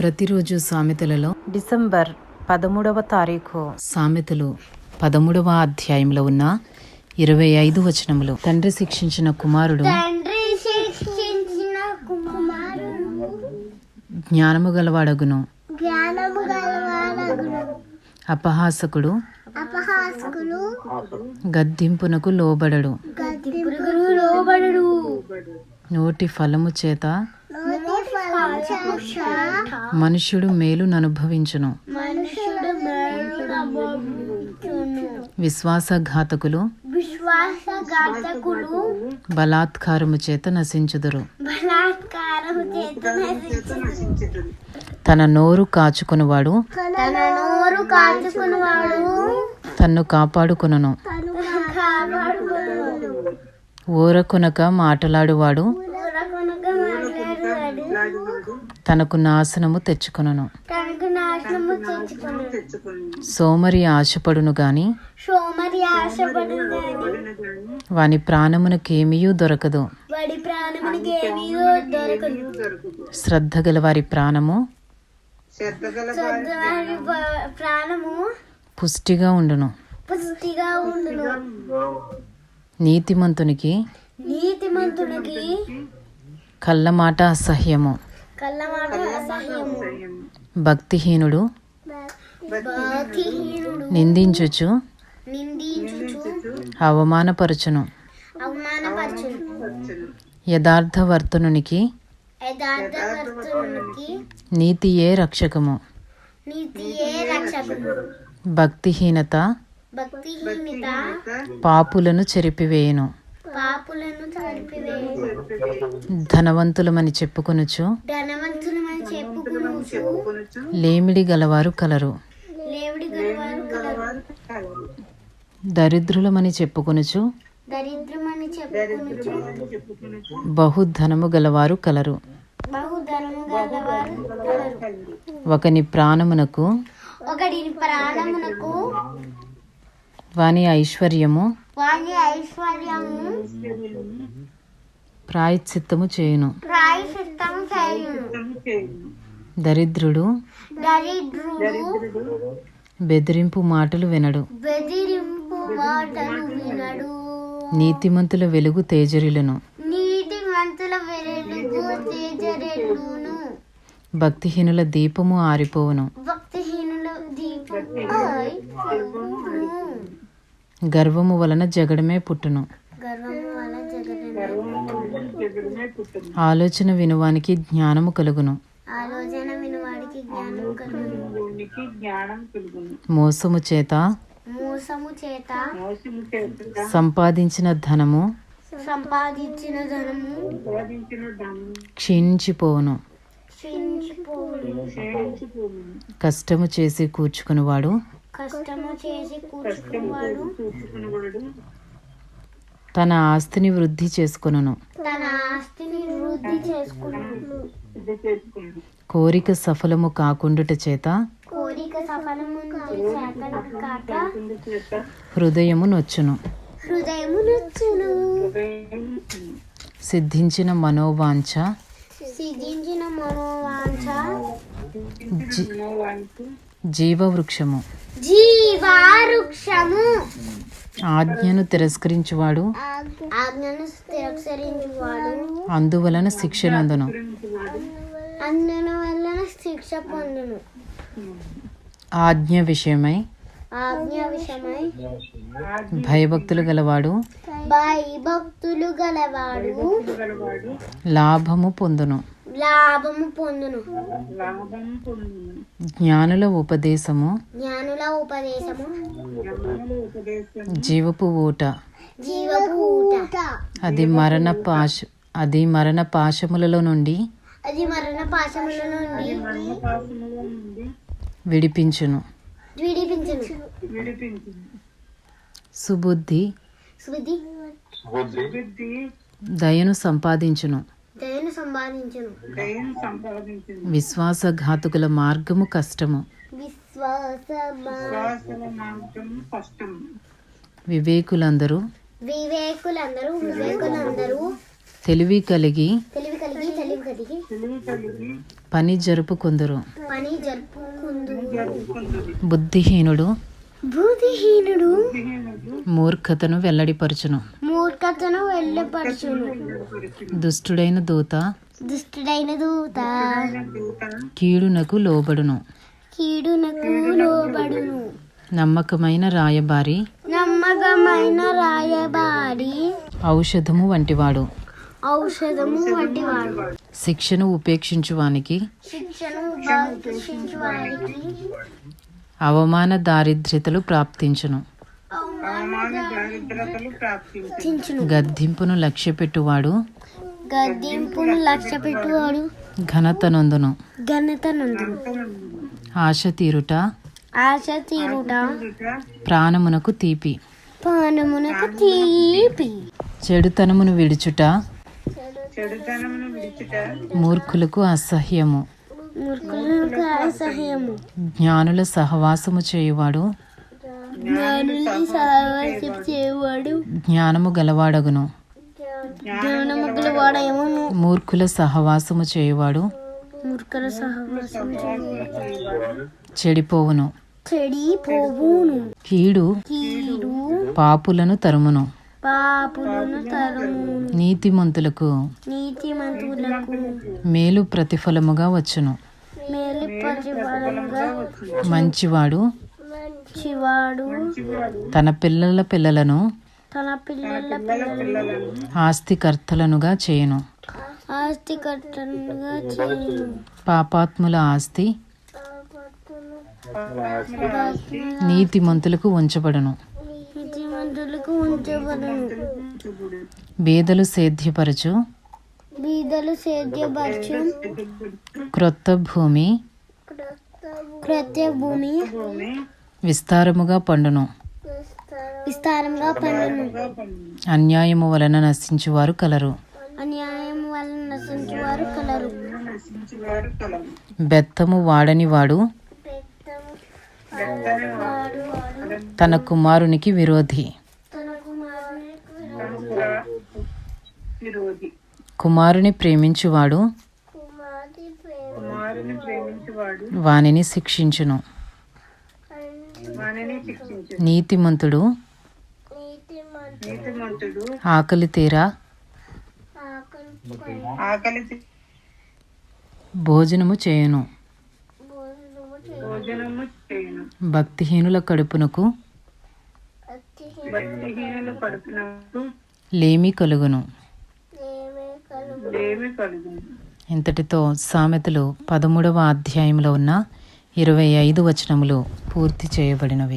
ప్రతిరోజు సామెతలలో డిసెంబర్ 13వ తారీఖు సామెతలు 13వ అధ్యాయంలో ఉన్న 25 వచనములు. తండ్రి శిక్షించిన కుమారుడు జ్ఞానము గలవాడగును, అపహాసకుడు గద్దింపునకు లోబడడు. నోటి ఫలము చేత మనుష్యుడు మేలుననుభవించును. విశ్వాసఘాతకులు బలాత్కారము చేత నశించుదురు. తన నోరు కాచుకునివాడు తన్ను కాపాడుకొనును. ఊరకొనక మాటలాడువాడు తనకు నాశనము తెచ్చుకొనును. సోమరి ఆశపడును గాని వాని ప్రాణమునకేమీయూ దొరకదు. శ్రద్ధ గల వారి ప్రాణము పుష్టిగా ఉండును. నీతిమంతునికి కళ్ళమాట అసహ్యము. భక్తిహీనుడు నిందించుచు అవమానపరచును. యథార్థవర్తనునికి నీతియే రక్షకము. భక్తిహీనత పాపులను చెరిపివేయును. ధనవంతులమని చెప్పుకొనుచు లేమిడి గలవారు కలరు. దరిద్రులమని చెప్పుకొనుచు బహుధనము గలవారు కలరు. ఒకని ప్రాణమునకు వాని ఐశ్వర్యము ప్రాయశ్చిత్తము చేయును. దరిద్రుడు బెదిరింపు మాటలు వినడు. నీతిమంతుల వెలుగు తేజరిలును. భక్తిహీనుల దీపము ఆరిపోవును. గర్వము వలన జగడమే పుట్టును. ఆలోచన వినువానికి జ్ఞానము కలుగును. మోసము చేత సంపాదించిన ధనము క్షీణించిపోవును. కష్టము చేసి కూర్చుకునివాడు తన ఆస్తిని వృద్ధి చేసుకొనును. కోరిక సఫలము కాకుండుట చేత హృదయము నొచ్చును. సిద్ధించిన మనోవాంఛ జీవవృక్షము. ఆజ్ఞను తిరస్కరించువాడు అందువలన శిక్షనందును. ఆజ్ఞ విషయమై భయభక్తులు గలవాడు లాభము పొందును. జ్ఞానుల ఉపదేశము జీవపు ఊట. అది మరణ పాశములలో నుండి విడిపించును. సుబుద్ధి దయను సంపాదించును. విశ్వాసఘాతకుల మార్గము కష్టము. వివేకులందరూ తెలివి కలిగి పని జరుపుకుందురు. బుద్ధిహీనుడు మూర్ఖతను వెల్లడిపరచును. దుష్టుడైన దూత కీడునకు లోబడును. నమ్మకమైన రాయబారి ఔషధము వంటివాడు. శిక్షను ఉపేక్షించువానికి అవమాన దారిద్ర్యతలు ప్రాప్తించును. గద్దింపును లక్ష్యపెట్టువాడు ఘనత నొందును. ఆశ తీరుట ప్రాణమునకు తీపి. చెడుతనమును విడుచుట మూర్ఖులకు అసహ్యము. జ్ఞానుల సహవాసము చేయువాడు జ్ఞానము గలవాడగును. మూర్ఖుల సహవాసము చేయువాడు చెడిపోవును. కీడు పాపులను తరుమును. నీతిమంతులకు మేలు ప్రతిఫలముగా వచ్చును. మంచివాడు తన పిల్లల పిల్లలను ఆస్తికర్తలనుగా చేయును. పాపాత్ముల ఆస్తి నీతిమంతులకు ఉంచబడును. బీదలు సేద్యపరచు క్రొత్త భూమి విస్తారముగా పండును. అన్యాయము వలన నశించువారు కలరు. బెత్తము వాడని వాడు తన కుమారునికి విరోధి. కుమారుని ప్రేమించువాడు వానిని శిక్షించును. నీతిమంతుడు ఆకలి తీరా భోజనము చేయును. భక్తిహీనుల కడుపునకు లేమి కలుగును. ఇంతటితో సామెతలు 13వ అధ్యాయంలో ఉన్న 25 వచనములు పూర్తి చేయబడినవి.